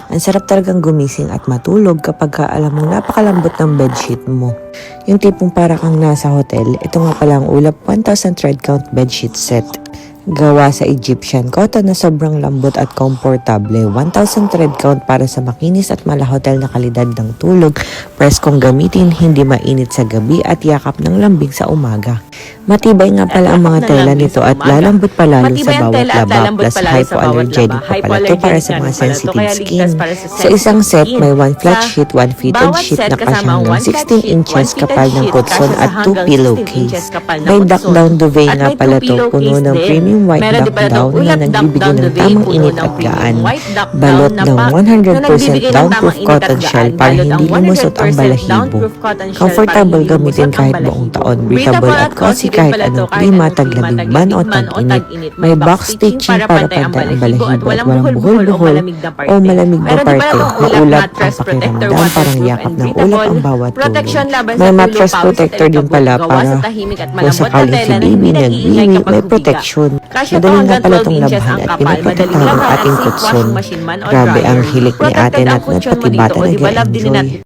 Ang sarap talagang gumising at matulog kapag alam mong napakalambot ng bedsheet mo. Yung tipong para kang nasa hotel, ito nga pala ang Ulap 1000 thread count bedsheet set. Gawa sa Egyptian cotton na sobrang lambot at komportable. 1,000 thread count para sa makinis at malahotel na kalidad ng tulog. Press kong gamitin, hindi mainit sa gabi at yakap ng lambing sa umaga. Matibay nga pala ang mga tela nito at lalambot pa lalo sa bawat laba. Plus hypoallergenic pa pala ito para sa mga sensitive skin. Sa isang set, may 1 flat sheet, 1 fitted sheet na kasyang ng 16 inches kapal ng kutson at 2 pillowcase. May duck down duvet nga pala ito, puno ng premium white duck down na nagbibigay ng tamang init at gaan. Balot ng 100% downproof cotton shell para hindi lumusot ang balahibo. Comfortable gamitin kahit buong taon. Breathable at cozy kahit anong klima, taglamig man o tag-init. May box stitching para pantay ang balahibo at walang buhol-buhol o malamig na parte. Maulap ang pakiramdam, parang yakap ng ulap ang bawat tulog. May mattress protector din pala para kung sakaling si baby nagwiwi, may protection. Madali nga pala itong labahan at pinaprotektahan ang ating kutson. Grabe ang hilik ni ate at nagpatibata nag-enjoy.